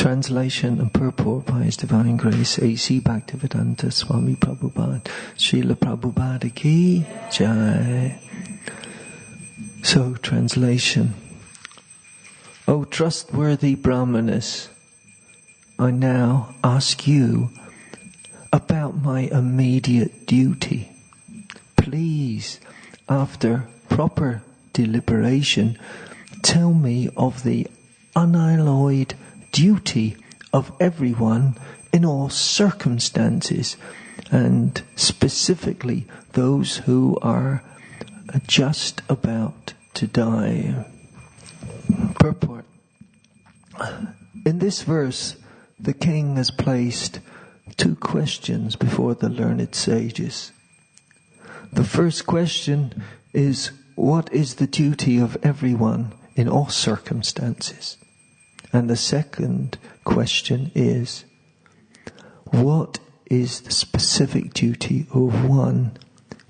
Translation and purport by His Divine Grace A.C. Bhaktivedanta Swami Prabhupada. Srila Prabhupada ki jai. So, translation. O trustworthy Brahmanas, I now ask you about my immediate duty. Please, after proper deliberation, tell me of the unalloyed duty of everyone in all circumstances, and specifically those who are just about to die. Purport. In this verse, the king has placed two questions before the learned sages. The first question is, what is the duty of everyone in all circumstances? And the second question is, what is the specific duty of one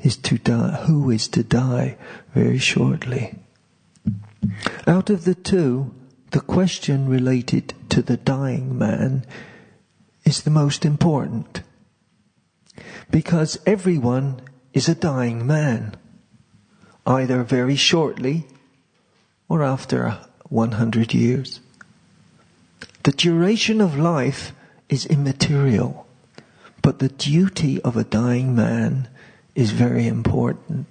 is to die, who is to die very shortly? Out of the two, the question related to the dying man is the most important, because everyone is a dying man, either very shortly or after 100 years. The duration of life is immaterial, but the duty of a dying man is very important.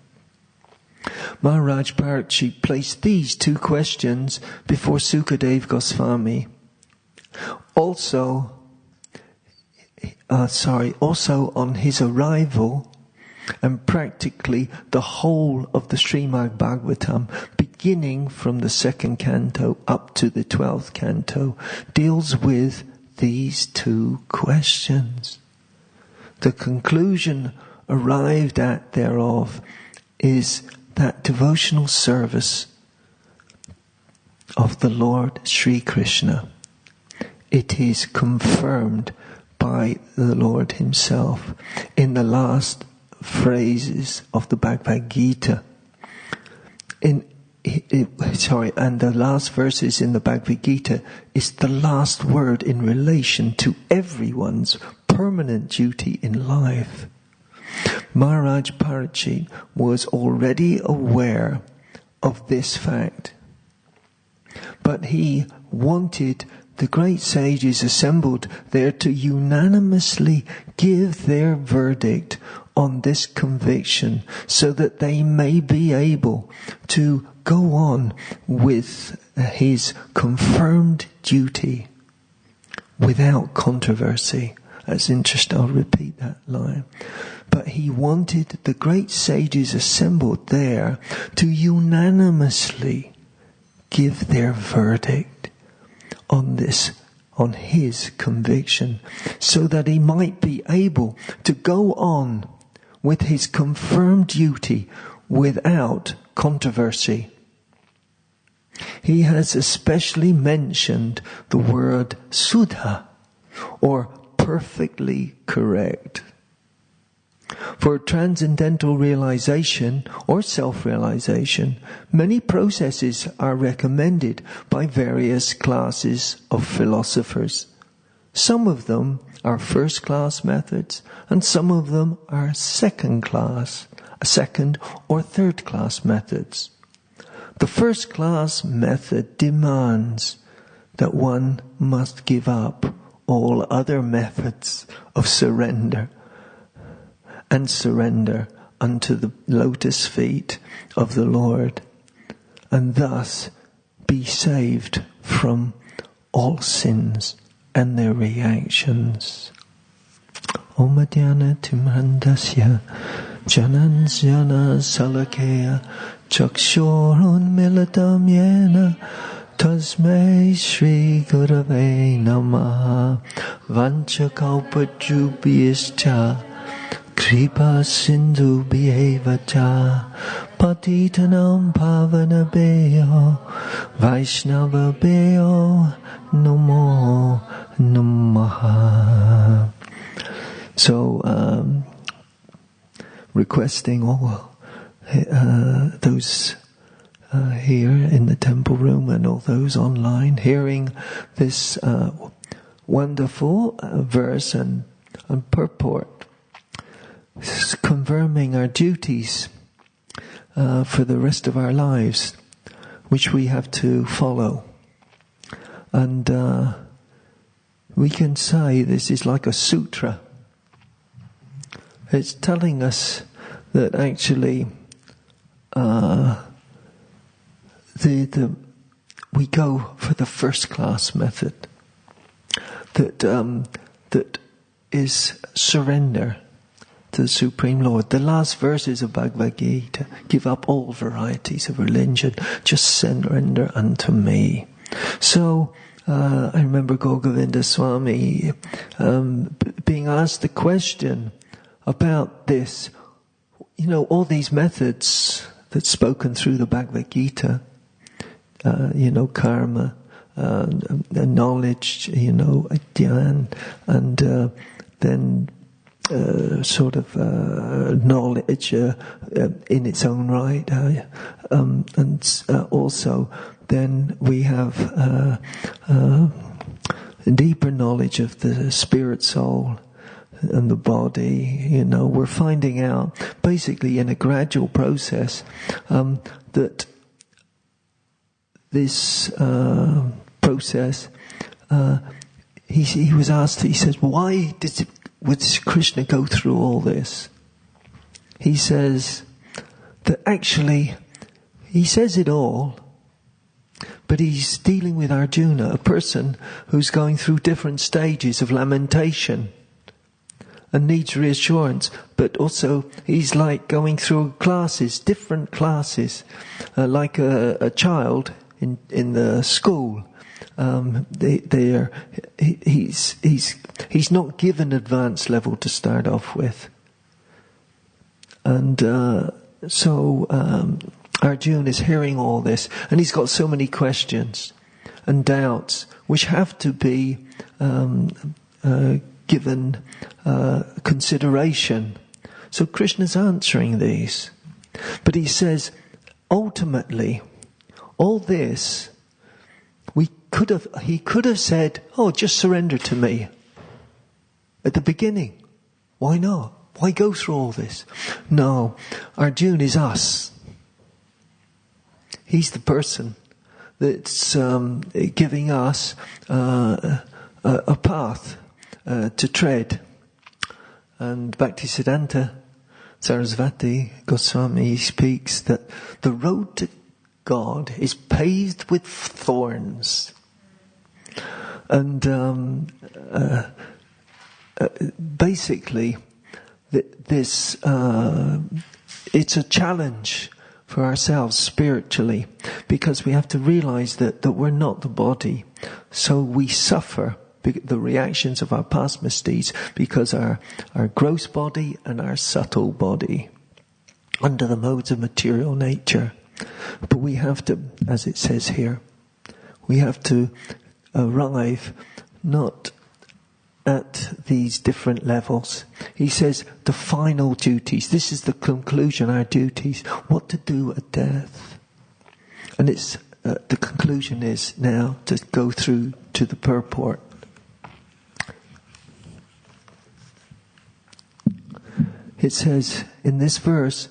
Maharaj Parikshit placed these two questions before Sukadeva Goswami. Also on his arrival, and practically the whole of the Srimad Bhagavatam, beginning from the 2nd canto up to the 12th canto, deals with these two questions. The conclusion arrived at thereof is that devotional service of the Lord Sri Krishna, it is confirmed by the Lord Himself in the last phrases of the Bhagavad Gita. And the last verses in the Bhagavad Gita is the last word in relation to everyone's permanent duty in life. Maharaj Parikshit was already aware of this fact, but he wanted the great sages assembled there to unanimously give their verdict on this conviction, so that they may be able to go on with his confirmed duty without controversy. That's interesting, I'll repeat that line. But he wanted the great sages assembled there to unanimously give their verdict on this, on his conviction, so that he might be able to go on with his confirmed duty without controversy. He has especially mentioned the word Suddha, or perfectly correct. For transcendental realization or self-realization, many processes are recommended by various classes of philosophers. Some of them are first-class methods, and some of them are second or third-class methods. The first-class method demands that one must give up all other methods of surrender unto the lotus feet of the Lord, and thus be saved from all sins and their reactions. Om Adhyana Timhandasya Janansjana Salakaya Chakshorun Milatam Yena Tasmai Shri Gurave Namaha Vanchakalpajubhyascha Kripa Sindhu Bhyevacha Patitanam Pavanabeyo Vaishnava Beyo Namo Namaha. So, requesting all those here in the temple room and all those online hearing this wonderful verse and purport. It's confirming our duties for the rest of our lives, which we have to follow. And we can say this is like a sutra. It's telling us that actually we go for the first class method. That is surrender to the Supreme Lord. The last verses of Bhagavad Gita: give up all varieties of religion, just surrender unto me. So I remember Govinda Swami being asked the question about this. You know, all these methods that's spoken through the Bhagavad Gita, karma, knowledge, dhyan, and then knowledge in its own right, and also then we have deeper knowledge of the spirit, soul, and the body. We're finding out basically in a gradual process that this process, he was asked, he says, why would Krishna go through all this? He says that actually, he says it all, but he's dealing with Arjuna, a person who's going through different stages of lamentation and needs reassurance, but also he's like going through classes, different classes, like a child in the school. He's not given advanced level to start off with, and so Arjuna is hearing all this, and he's got so many questions and doubts which have to be given consideration. So Krishna's answering these, but he says ultimately all this he could have said, oh, just surrender to me at the beginning. Why not? Why go through all this? No, Arjuna is us. He's the person that's giving us a path to tread. And Bhaktisiddhanta Sarasvati Goswami speaks that the road to God is paved with thorns. And basically, this it's a challenge for ourselves spiritually, because we have to realize that we're not the body. So we suffer the reactions of our past misdeeds because our gross body and our subtle body under the modes of material nature. But we have to, as it says here, we have to arrive not at these different levels. He says the final duties. This is the conclusion, our duties. What to do at death. And it's the conclusion is now to go through to the purport. It says in this verse,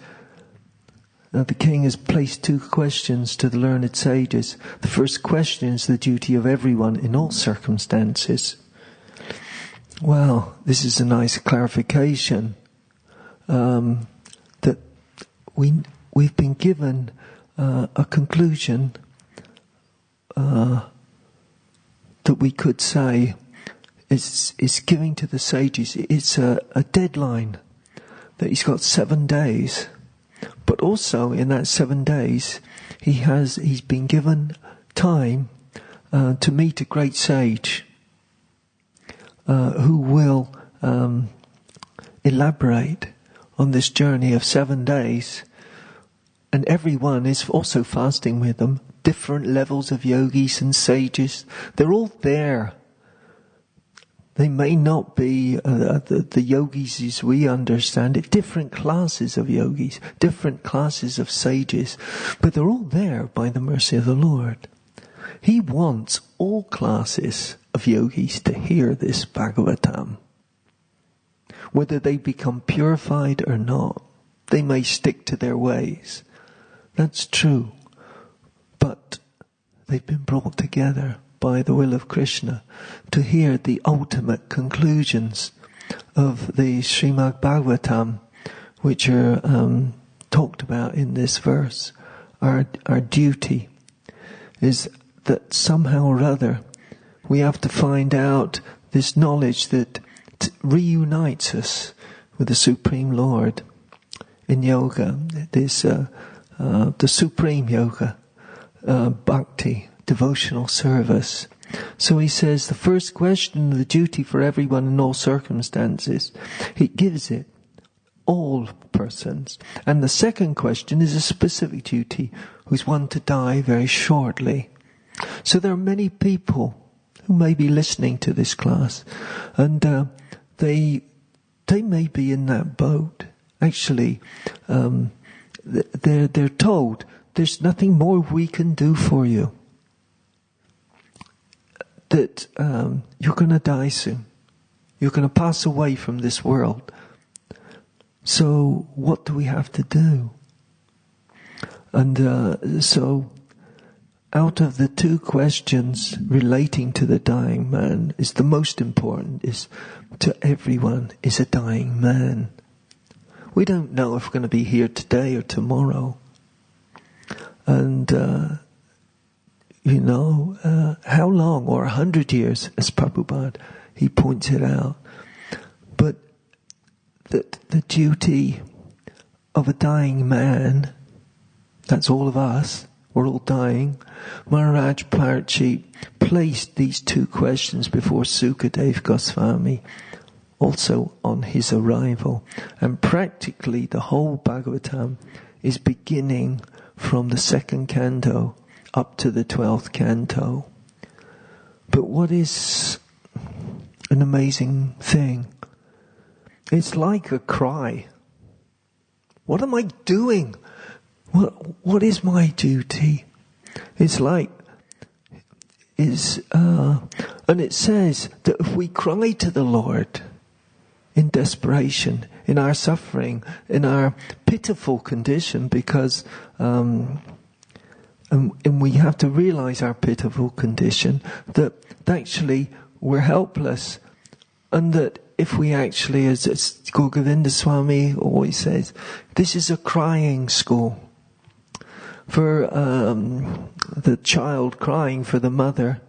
the king has placed two questions to the learned sages. The first question is the duty of everyone in all circumstances. Well, this is a nice clarification that we've been given a conclusion that we could say is giving to the sages. It's a deadline that he's got 7 days. But also in that 7 days, he's been given time to meet a great sage who will elaborate on this journey of 7 days. And everyone is also fasting with them. Different levels of yogis and sages. They're all there. They may not be the yogis as we understand it. Different classes of yogis. Different classes of sages. But they're all there by the mercy of the Lord. He wants all classes of of yogis to hear this Bhagavatam. Whether they become purified or not, they may stick to their ways. That's true. But they've been brought together by the will of Krishna to hear the ultimate conclusions of the Srimad Bhagavatam, which are talked about in this verse. Our duty is that somehow or other we have to find out this knowledge that reunites us with the Supreme Lord. In yoga, there's the Supreme Yoga, bhakti, devotional service. So he says the first question of the duty for everyone in all circumstances, he gives it all persons. And the second question is a specific duty, who's one to die very shortly. So there are many people who may be listening to this class, and they may be in that boat. Actually, they're told there's nothing more we can do for you. That you're going to die soon. You're going to pass away from this world. So what do we have to do? And so out of the two questions relating to the dying man, is the most important, is to everyone is a dying man. We don't know if we're going to be here today or tomorrow. And, how long, or 100 years, as Prabhupada, he points it out. But that the duty of a dying man, that's all of us, we're all dying. Maharaj Parikshit placed these two questions before Sukadev Goswami, also on his arrival. And practically the whole Bhagavatam is beginning from the second canto up to the 12th canto. But what is an amazing thing? It's like a cry. What am I doing? What is my duty? It's like, and it says that if we cry to the Lord in desperation, in our suffering, in our pitiful condition, because and we have to realize our pitiful condition, that actually we're helpless, and that if we actually, as Govinda Swami always says, this is a crying school. For the child crying for the mother,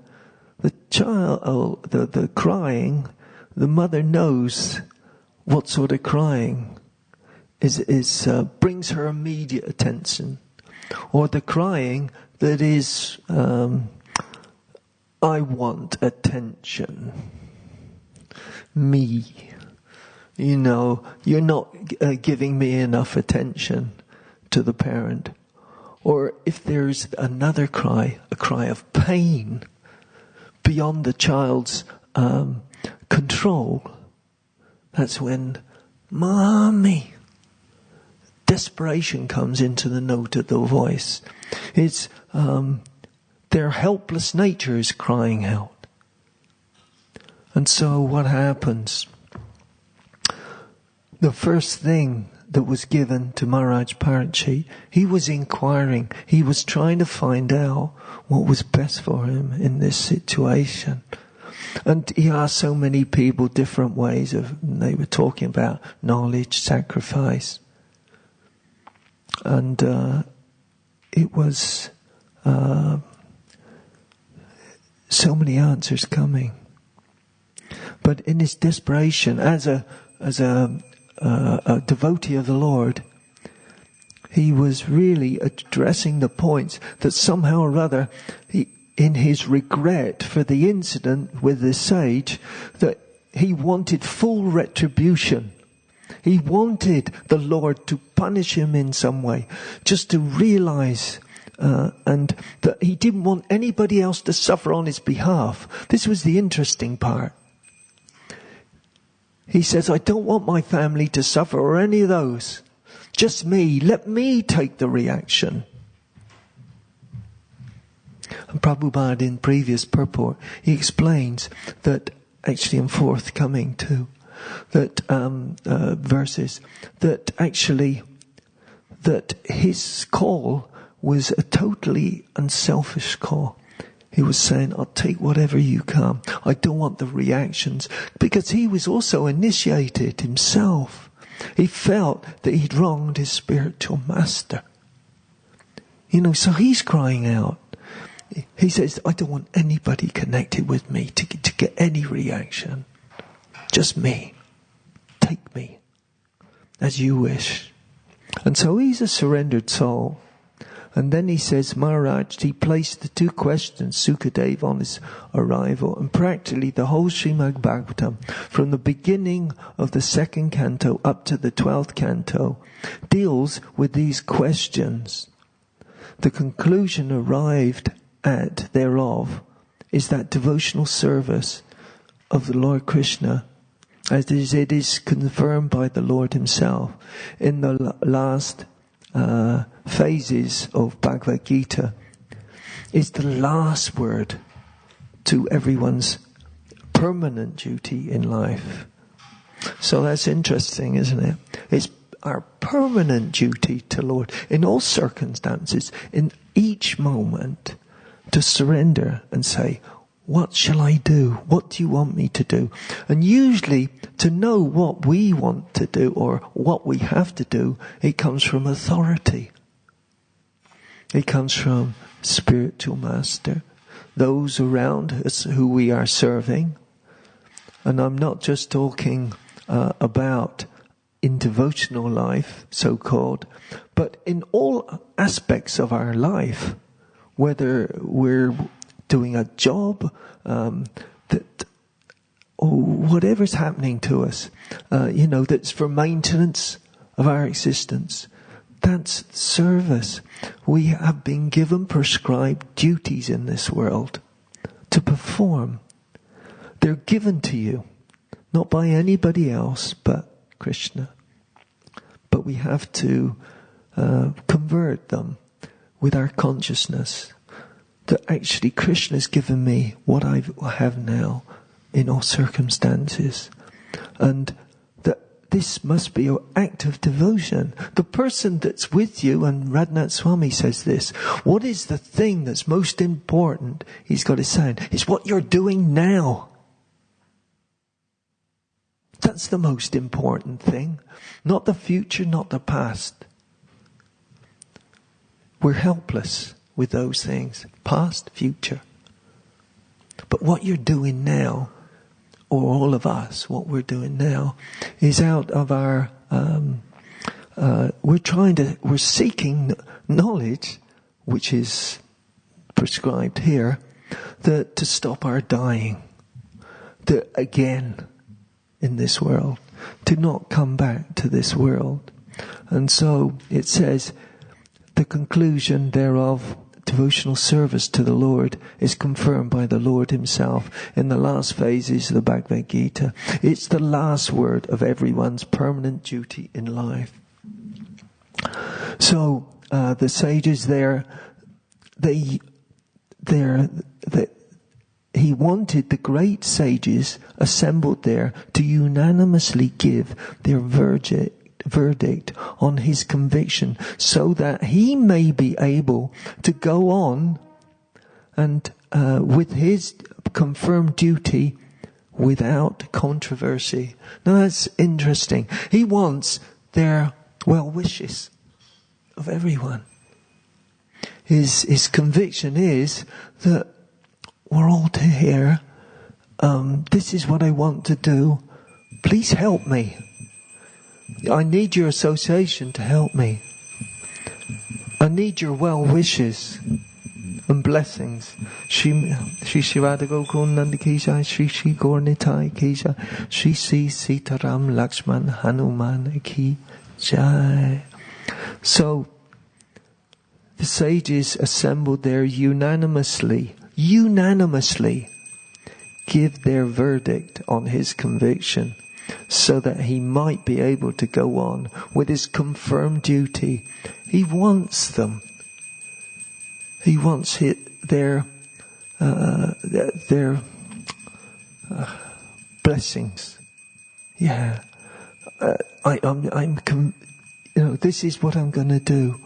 the crying, the mother knows what sort of crying is brings her immediate attention, or the crying that is I want attention, me, you're not giving me enough attention to the parent. Or if there's another cry, a cry of pain beyond the child's control, that's when, Mommy, desperation comes into the note of the voice. It's their helpless nature is crying out. And so what happens? The first thing that was given to Maharaj Parikshit, he was inquiring, he was trying to find out what was best for him in this situation. And he asked so many people different ways they were talking about knowledge, sacrifice. And it was so many answers coming. But in his desperation, as a devotee of the Lord, he was really addressing the points that somehow or other, in his regret for the incident with the sage, that he wanted full retribution. He wanted the Lord to punish him in some way, just to realize, and that he didn't want anybody else to suffer on his behalf. This was the interesting part. He says, I don't want my family to suffer or any of those. Just me. Let me take the reaction. And Prabhupada in previous purport, he explains that, actually in forthcoming too, that verses, that actually, that his call was a totally unselfish call. He was saying, I'll take whatever you come. I don't want the reactions. Because he was also initiated himself. He felt that he'd wronged his spiritual master. So he's crying out. He says, I don't want anybody connected with me to get any reaction. Just me. Take me as you wish. And so he's a surrendered soul. And then he says, Maharaj, he placed the two questions, Sukadeva, on his arrival. And practically the whole Srimad Bhagavatam, from the beginning of the second canto up to the 12th canto, deals with these questions. The conclusion arrived at thereof is that devotional service of the Lord Krishna, as it is confirmed by the Lord himself in the last phases of Bhagavad Gita, is the last word to everyone's permanent duty in life. So that's interesting, isn't it? It's our permanent duty to Lord in all circumstances, in each moment, to surrender and say, what shall I do? What do you want me to do? And usually, to know what we want to do or what we have to do, it comes from authority. It comes from spiritual master, those around us who we are serving. And I'm not just talking about in devotional life, so-called, but in all aspects of our life, whether we're doing a job, whatever's happening to us, that's for maintenance of our existence. That's service. We have been given prescribed duties in this world to perform. They're given to you, not by anybody else but Krishna. But we have to convert them with our consciousness. That actually Krishna has given me what I have now in all circumstances. And that this must be an act of devotion. The person that's with you, and Radhanath Swami says this, what is the thing that's most important, he's got to say, it's what you're doing now. That's the most important thing. Not the future, not the past. We're helpless with those things, past, future. But what you're doing now, or all of us, what we're doing now, is out of our, we're seeking knowledge, which is prescribed here, to stop our dying, again, in this world, to not come back to this world. And so it says, the conclusion thereof, devotional service to the Lord, is confirmed by the Lord himself in the last phases of the Bhagavad Gita. It's the last word of everyone's permanent duty in life. So the sages there, he wanted the great sages assembled there to unanimously give their verdict on his conviction, so that he may be able to go on and with his confirmed duty without controversy. Now that's interesting. He wants their well wishes of everyone. His conviction is that we're all here. This is what I want to do. Please help me. I need your association to help me. I need your well wishes and blessings. Shri Shivada Gokul ki jai, Shri Shri Gornitai ki jai, Shri Sri Sitaram Lakshman Hanuman ki jai. So, the sages assembled there unanimously give their verdict on his conviction, so that he might be able to go on with his confirmed duty. He wants them. He wants their their blessings. Yeah, this is what I'm going to do.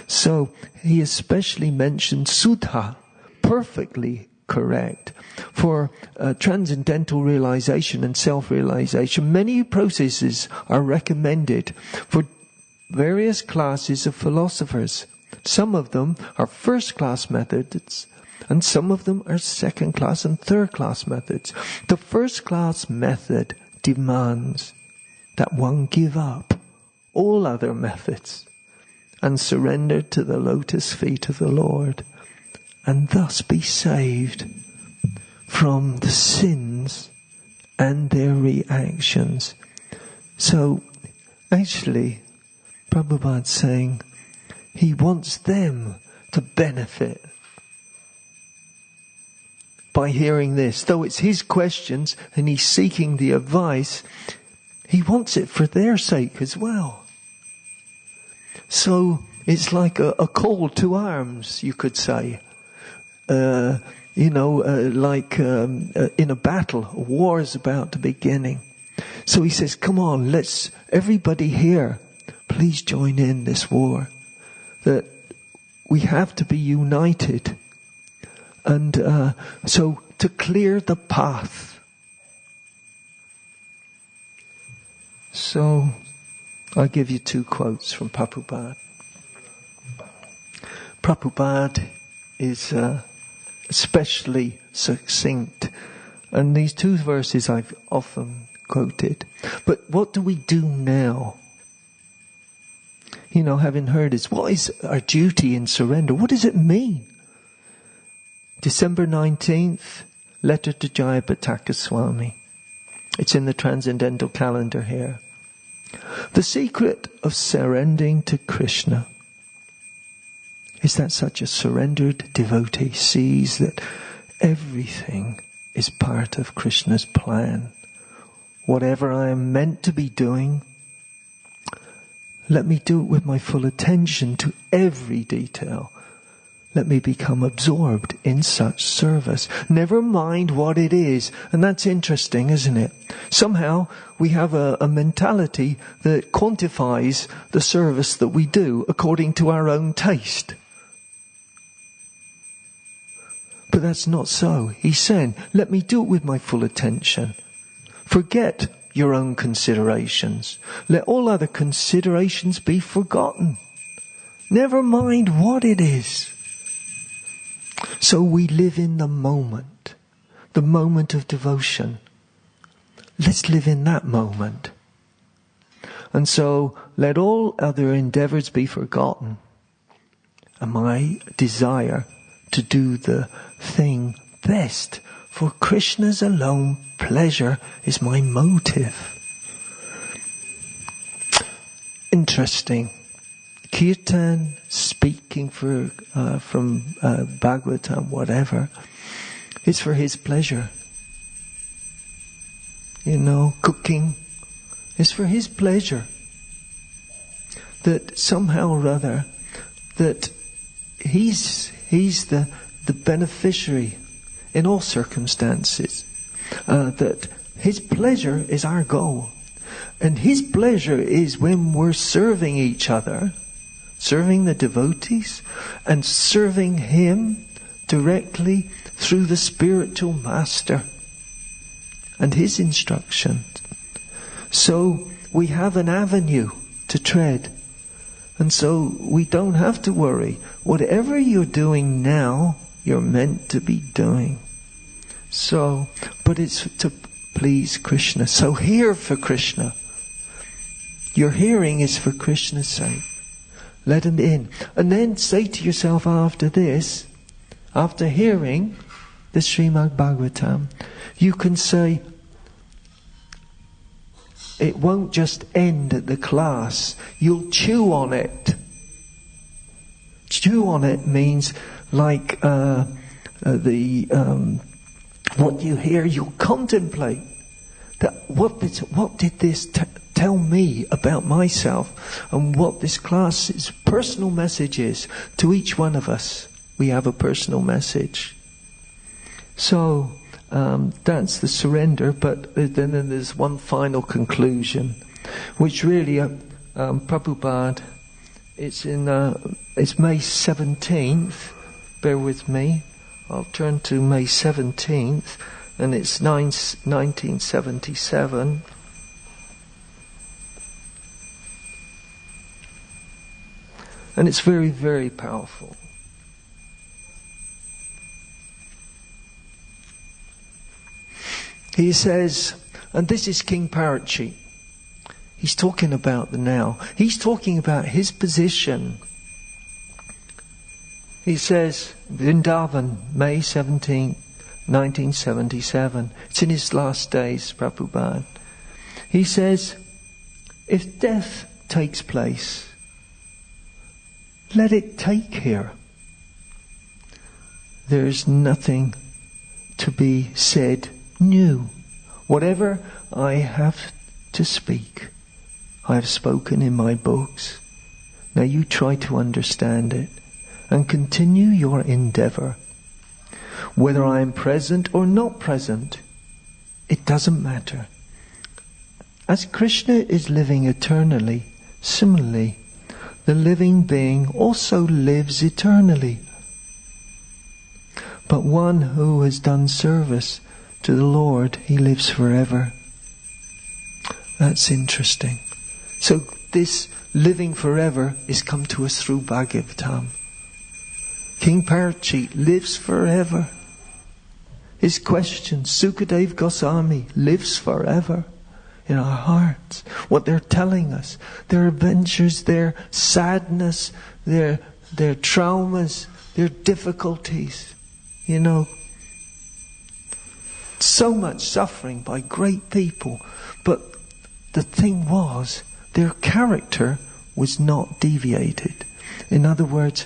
So he especially mentioned Sudha, perfectly correct. For transcendental realization and self-realization, many processes are recommended for various classes of philosophers. Some of them are first-class methods, and some of them are second-class and third-class methods. The first-class method demands that one give up all other methods and surrender to the lotus feet of the Lord, and thus be saved from the sins and their reactions. So, actually, Prabhupada's saying he wants them to benefit by hearing this. Though it's his questions and he's seeking the advice, he wants it for their sake as well. So it's like a call to arms, you could say. Like in a battle, a war is about to beginning. So he says, come on, let's, everybody here, please join in this war. That we have to be united. And so to clear the path. So I'll give you 2 quotes from Prabhupada. Prabhupada is especially succinct. And these 2 verses I've often quoted. But what do we do now? Having heard this, what is our duty in surrender? What does it mean? December 19th, letter to Jayapataka Swami. It's in the Transcendental Calendar here. The secret of surrendering to Krishna is that such a surrendered devotee sees that everything is part of Krishna's plan. Whatever I am meant to be doing, let me do it with my full attention to every detail. Let me become absorbed in such service. Never mind what it is. And that's interesting, isn't it? Somehow we have a mentality that quantifies the service that we do according to our own taste. But that's not so. He's saying, let me do it with my full attention. Forget your own considerations. Let all other considerations be forgotten. Never mind what it is. So we live in the moment of devotion. Let's live in that moment. And so let all other endeavors be forgotten. And my desire to do the thing best for Krishna's alone pleasure is my motive. Interesting. Kirtan, speaking from Bhagavatam, whatever, it's for his pleasure. Cooking is for his pleasure. That somehow or other, that he's the beneficiary in all circumstances. That his pleasure is our goal. And his pleasure is when we're serving each other, serving the devotees, and serving him directly through the spiritual master and his instruction. So we have an avenue to tread. And so we don't have to worry. Whatever you're doing now, you're meant to be doing. So, but it's to please Krishna. So hear for Krishna. Your hearing is for Krishna's sake. Let him in. And then say to yourself after this, after hearing the Srimad Bhagavatam, you can say, it won't just end at the class. You'll chew on it. Chew on it means like what you hear, you'll contemplate. That what did this tell me about myself, and what this class's personal message is to each one of us. We have a personal message. So that's the surrender, but then there's one final conclusion, which really, Prabhupada, it's May 17th, bear with me, I'll turn to May 17th, and it's 1977. And it's very, very powerful. He says, and this is King Parachi. He's talking about the now. He's talking about his position. He says, Vrindavan, May 17, 1977. It's in his last days, Prabhupada. He says, if death takes place, let it take here. There is nothing to be said new. Whatever I have to speak, I have spoken in my books. Now you try to understand it and continue your endeavor. Whether I am present or not present, it doesn't matter. As Krishna is living eternally, similarly, the living being also lives eternally. But one who has done service to the Lord, he lives forever. That's interesting. So this living forever is come to us through Bhagavatam. King Parachi lives forever. His questions, Sukadev Goswami lives forever in our hearts. What they're telling us, their adventures, their sadness, their traumas, their difficulties, so much suffering by great people. But the thing was, their character was not deviated. In other words,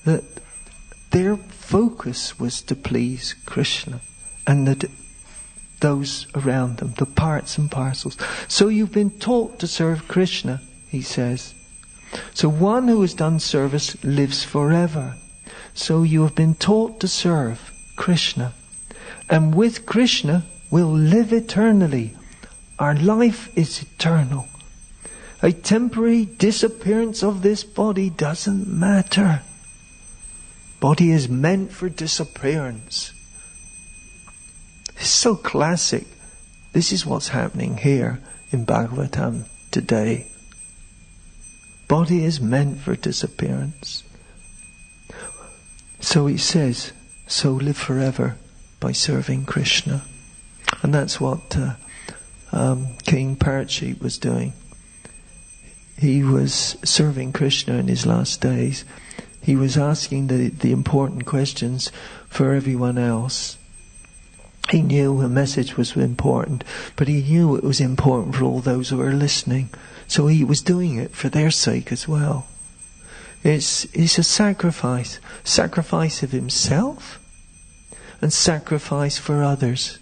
that their focus was to please Krishna and those around them, the parts and parcels. So you've been taught to serve Krishna, he says. So one who has done service lives forever. So you have been taught to serve Krishna. And with Krishna, we'll live eternally. Our life is eternal. A temporary disappearance of this body doesn't matter. Body is meant for disappearance. It's so classic. This is what's happening here in Bhagavatam today. Body is meant for disappearance. So he says, so live forever by serving Krishna. And that's what King Parachi was doing. He was serving Krishna in his last days. He was asking the important questions for everyone else. He knew a message was important, but he knew it was important for all those who were listening. So he was doing it for their sake as well. It's a sacrifice of himself and sacrifice for others.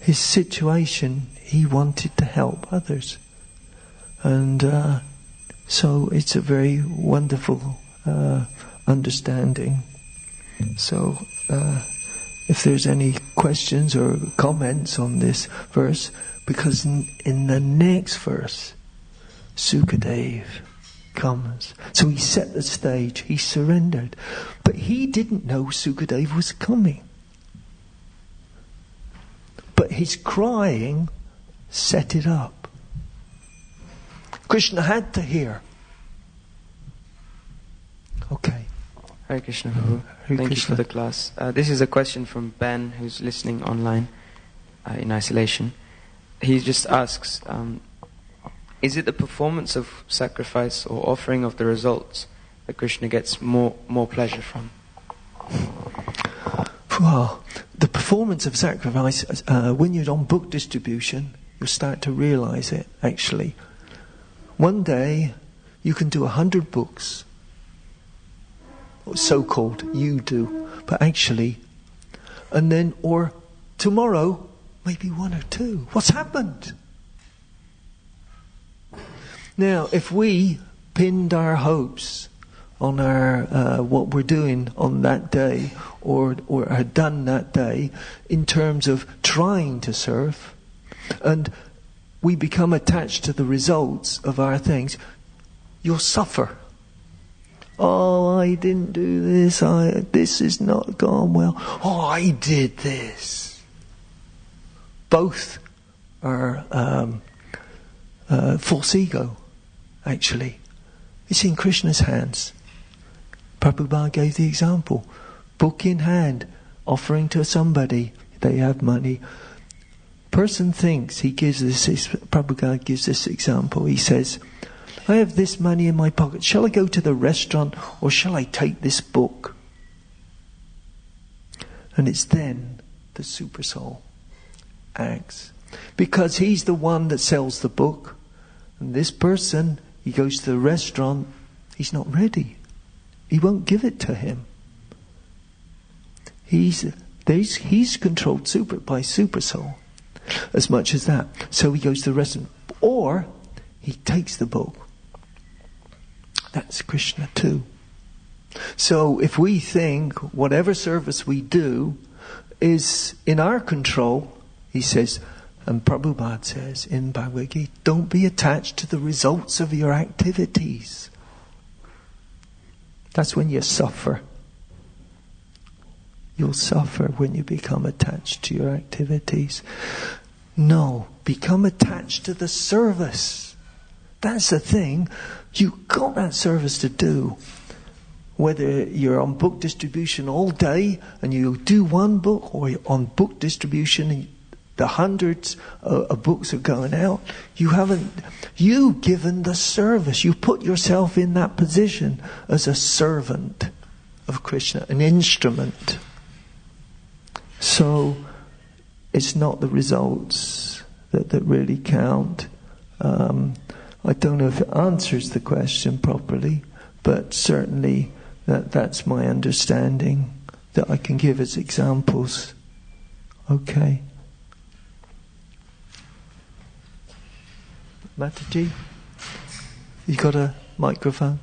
His situation, he wanted to help others. And so it's a very wonderful understanding. So if there's any questions or comments on this verse, because in the next verse, Sukadev comes. So he set the stage, he surrendered. But he didn't know Sukadev was coming. But his crying set it up. Krishna had to hear. Okay. Hare Krishna, Prabhu. Thank you for the class. This is a question from Ben, who's listening online in isolation. He just asks, is it the performance of sacrifice or offering of the results that Krishna gets more pleasure from? Well, the performance of sacrifice, when you're on book distribution, you'll start to realize it, actually. One day, you can do 100 books. So-called, you do. But actually, and then, or tomorrow, maybe 1 or 2. What's happened? Now, if we pinned our hopes on our what we're doing on that day or are done that day in terms of trying to serve, and we become attached to the results of our things, you'll suffer. Oh, I didn't do this. This is not gone well. Oh, I did this. Both are false ego, actually. It's in Krishna's hands. Prabhupada gave the example. Book in hand, offering to somebody. They have money. Person thinks, Prabhupada gives this example. He says, I have this money in my pocket. Shall I go to the restaurant or shall I take this book? And it's then the super soul acts. Because he's the one that sells the book. And this person, he goes to the restaurant, he's not ready. He won't give it to him. He's controlled by super soul. As much as that. So he goes to the restaurant. Or he takes the book. That's Krishna too. So if we think whatever service we do is in our control, he says, and Prabhupada says in Bhagavad Gita, don't be attached to the results of your activities. That's when you suffer. You'll suffer when you become attached to your activities. No, become attached to the service. That's the thing. You've got that service to do. Whether you're on book distribution all day and you do one book, or you're on book distribution and the hundreds of books are going out, you've given the service. You put yourself in that position as a servant of Krishna, an instrument. So it's not the results that really count. I don't know if it answers the question properly, but certainly that's my understanding that I can give as examples. Okay. Mataji, you got a microphone?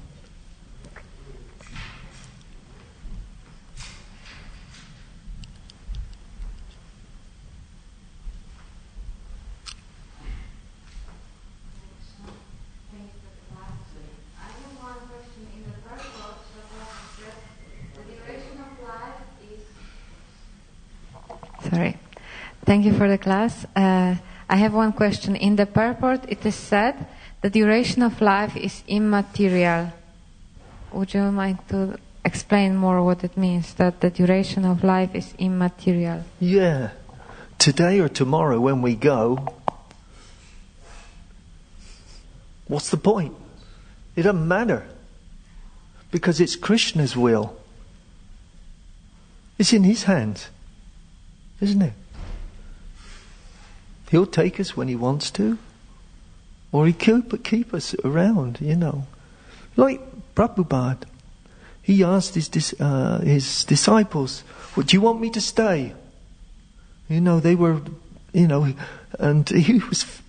Sorry. Thank you for the class. I have one question. In the purport, it is said the duration of life is immaterial. Would you mind to explain more what it means, that the duration of life is immaterial? Yeah. Today or tomorrow when we go, what's the point? It doesn't matter. Because it's Krishna's will. It's in his hands. Isn't it? He'll take us when he wants to, or he keep us around, Like Prabhupada, he asked his disciples, "Well, do you want me to stay?" They were, and he was,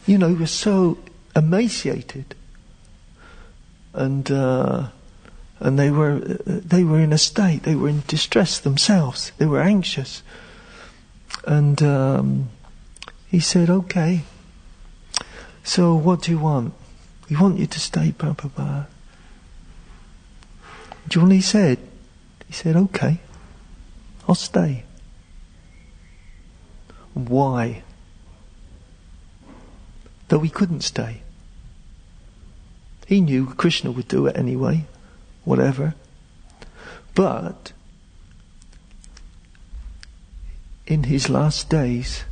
he was so emaciated, and they were in a state, they were in distress themselves, they were anxious. And he said, okay, so what do you want? We want you to stay, Prabhupada. Do you know what he said? He said, okay, I'll stay. Why? Though he couldn't stay. He knew Krishna would do it anyway, whatever. But in his last days,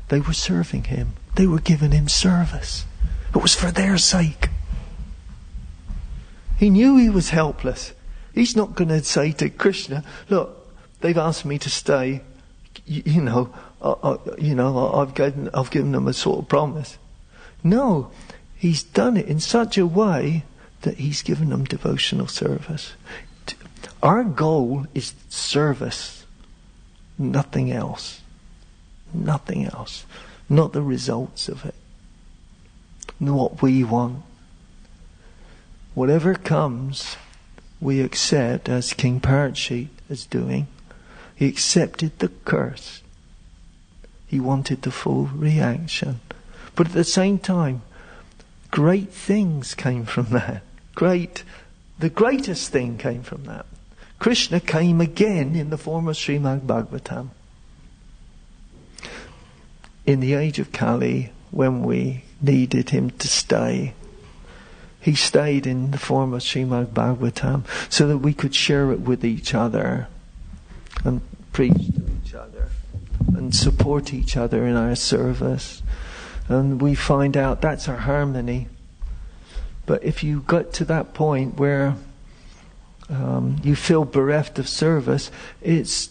they were serving him. They were giving him service. It was for their sake. He knew he was helpless. He's not going to say to Krishna, look, they've asked me to stay. I've given them a sort of promise. No, he's done it in such a way that he's given them devotional service. Our goal is service. Nothing else. Nothing else. Not the results of it. Not what we want. Whatever comes, we accept, as King Parrot is doing, he accepted the curse. He wanted the full reaction. But at the same time, great things came from that. The greatest thing came from that. Krishna came again in the form of Srimad Bhagavatam. In the age of Kali, when we needed him to stay, he stayed in the form of Srimad Bhagavatam so that we could share it with each other and preach to each other and support each other in our service. And we find out that's our harmony. But if you got to that point where you feel bereft of service, it's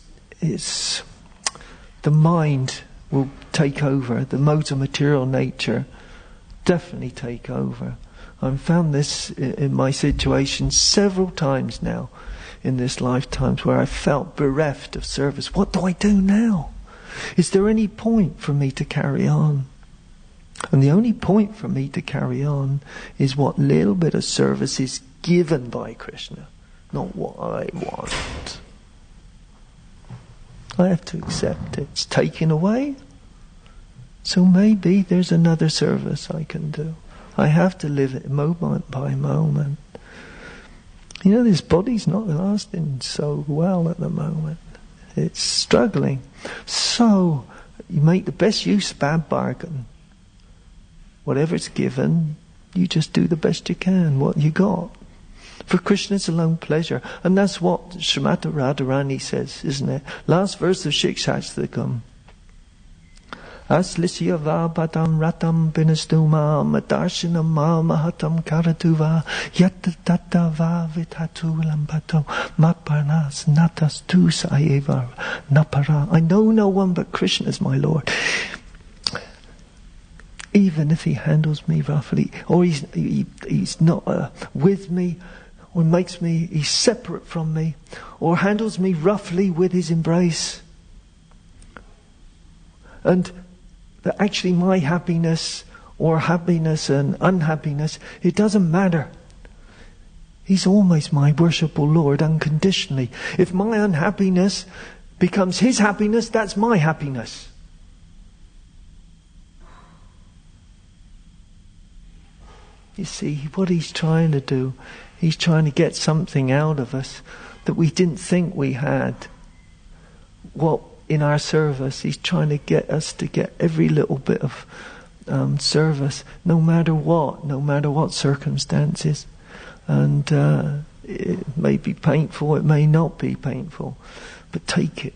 the mind will take over. The modes of material nature definitely take over. I've found this in my situation several times now in this lifetime where I felt bereft of service. What do I do now? Is there any point for me to carry on? And the only point for me to carry on is what little bit of service is given by Krishna, not what I want. I have to accept it. It's taken away. So maybe there's another service I can do. I have to live it moment by moment. You know, this body's not lasting so well at the moment. It's struggling. So you make the best use of bad bargain. Whatever's given, you just do the best you can, what you got. For Krishna's alone pleasure. And that's what Srimati Radharani says, isn't it? Last verse of Shikshashtakam. Aslisya va patam ratam binastuma madarshanam ma mahatam karatuva yatatata va vitatu lampato maparnas natas tu saeva napara. I know no one but Krishna is my Lord. Even if he handles me roughly, or he's not with me, or makes me, he's separate from me, or handles me roughly with his embrace. And that actually my happiness or happiness and unhappiness, it doesn't matter. He's always my worshipful Lord unconditionally. If my unhappiness becomes his happiness, that's my happiness. You see, what he's trying to do, he's trying to get something out of us that we didn't think we had. What in our service, he's trying to get us to get every little bit of service, no matter what circumstances. And it may be painful, it may not be painful, but take it.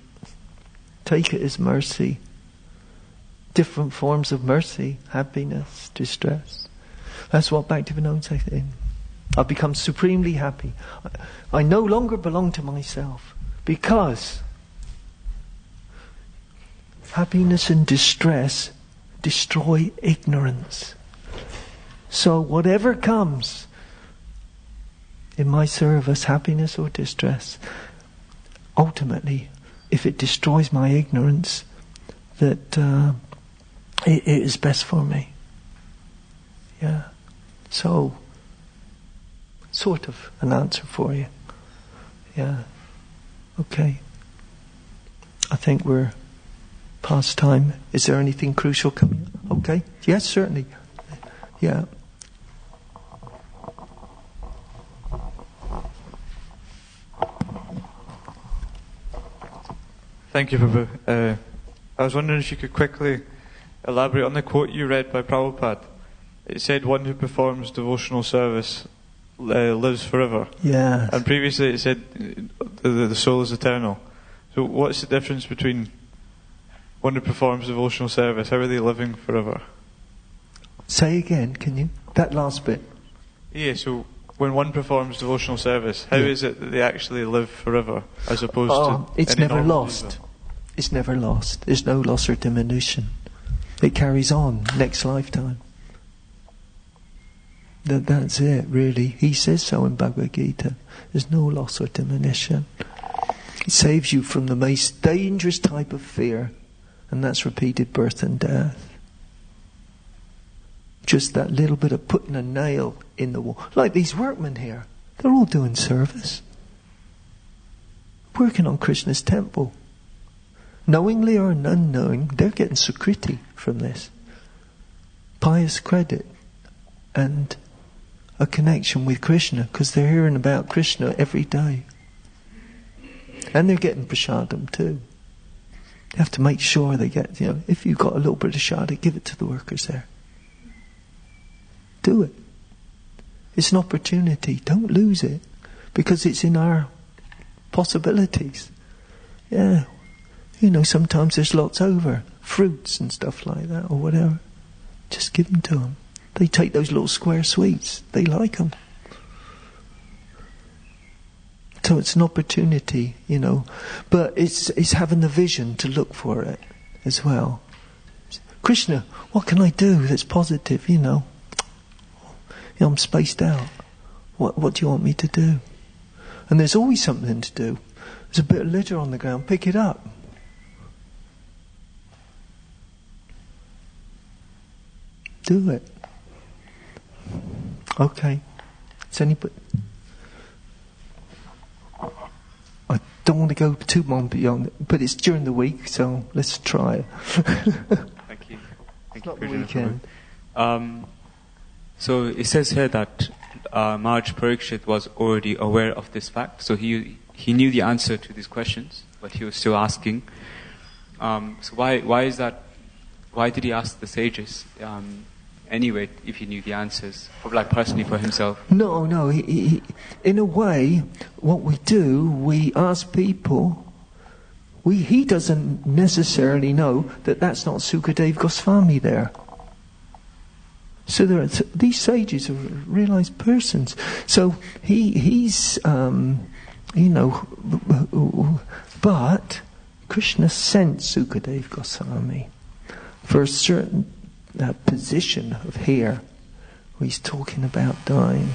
Take it as mercy. Different forms of mercy, happiness, distress. That's what Bhaktivinoda says. I've become supremely happy. I no longer belong to myself because happiness and distress destroy ignorance. So whatever comes in my service, happiness or distress, ultimately, if it destroys my ignorance, that it is best for me. Yeah. So, sort of an answer for you. Yeah. Okay. I think we're past time. Is there anything crucial coming up? Okay. Yes, certainly. Yeah. Thank you, Prabhu. I was wondering if you could quickly elaborate on the quote you read by Prabhupada. It said, "One who performs devotional service lives forever." Yeah. And previously it said the soul is eternal. So what's the difference between one who performs devotional service? How are they living forever? Say again, can you? That last bit. Yeah, so when one performs devotional service, how is it that they actually live forever as opposed to it's any never normal lost. user? It's never lost. There's no loss or diminution. It carries on next lifetime. That's it, really. He says so in Bhagavad Gita. There's no loss or diminution. It saves you from the most dangerous type of fear, and that's repeated birth and death. Just that little bit of putting a nail in the wall. Like these workmen here. They're all doing service. working on Krishna's temple. Knowingly or unknowing, they're getting sukriti from this. Pious credit and a connection with Krishna, because they're hearing about Krishna every day. And they're getting prasadam too. You have to make sure they get, if you've got a little bit of prasadam, give it to the workers there. Do it. It's an opportunity. Don't lose it, because it's in our possibilities. Yeah. Sometimes there's lots over, fruits and stuff like that, or whatever. Just give them to them. They take those little square sweets. They like them. So it's an opportunity, But it's having the vision to look for it as well. Krishna, what can I do that's positive, I'm spaced out. What do you want me to do? And there's always something to do. There's a bit of litter on the ground. Pick it up. Do it. Okay. Is anybody? I don't want to go too long beyond it, but it's during the week, so let's try it. Thank you. It's not the weekend. So it says here that Maharaj Parikshit was already aware of this fact, so he knew the answer to these questions, but he was still asking. So why is that? Why did he ask the sages anyway, if he knew the answers, personally for himself? No. He, in a way, what we do, we ask people. He doesn't necessarily know that that's not Sukadev Goswami there. So these sages are realized persons. So he's, but Krishna sent Sukadev Goswami for a certain position of here. He's talking about dying.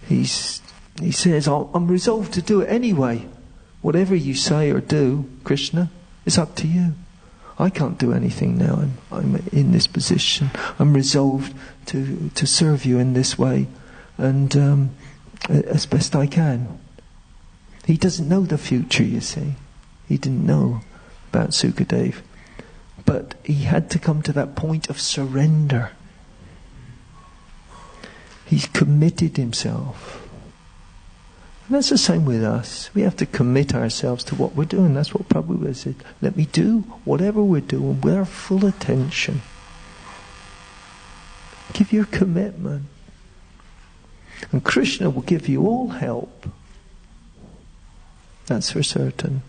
He says, I'm resolved to do it anyway. Whatever you say or do, Krishna, it's up to you. I can't do anything now. I'm in this position. I'm resolved to serve you in this way, and as best I can. He doesn't know the future, you see. He didn't know about Sukadev. But he had to come to that point of surrender. He's committed himself. And that's the same with us. We have to commit ourselves to what we're doing. That's what Prabhupada said. Let me do whatever we're doing with our full attention. Give your commitment. And Krishna will give you all help. That's for certain.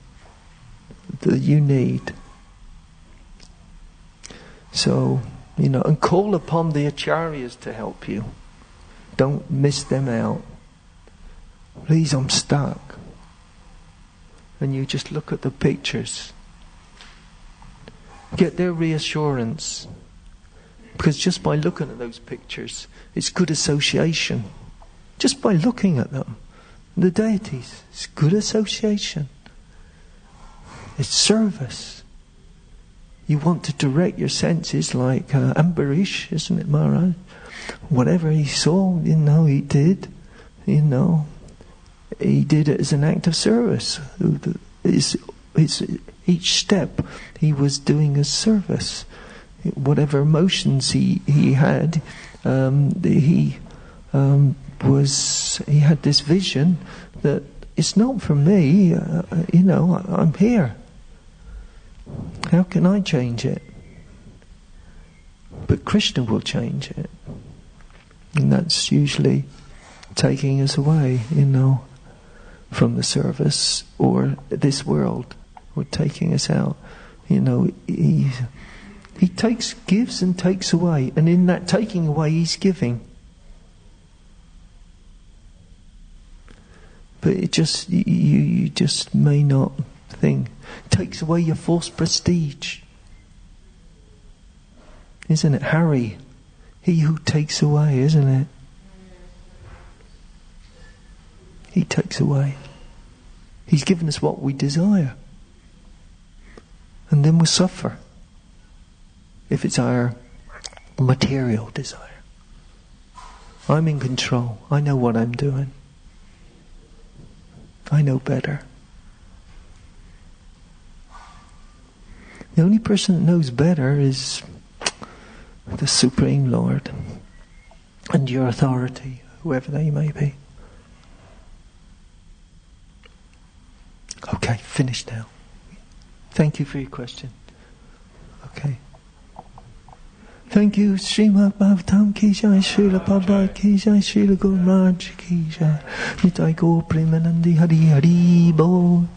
That you need. So, and call upon the acharyas to help you. Don't miss them out. Please, I'm stuck. And you just look at the pictures. Get their reassurance. Because just by looking at those pictures, it's good association. Just by looking at them. The deities, it's good association. It's service. You want to direct your senses like Ambarish, isn't it, Maharaj? Whatever he saw, he did. He did it as an act of service. Each step he was doing as service. Whatever emotions he had, he had this vision that it's not for me. I'm here. How can I change it? But Krishna will change it, and that's usually taking us away, from the service or this world, or taking us out. He gives and takes away, and in that taking away, he's giving. But you just may not think. Takes away your false prestige, isn't it? Hari, he who takes away, isn't it? He takes away. He's given us what we desire. And then we'll suffer if it's our material desire. I'm in control. I know what I'm doing. I know better. The only person that knows better is the Supreme Lord and your authority, whoever they may be. Okay, finished now. Thank you for your question. Okay. Thank you, Srimad Bhagavatam ki jai, Srila Prabhupada ki jai, Srila Guru Maharaj ki jai, Nitai Gaur Premanandi Hari Hari Bol.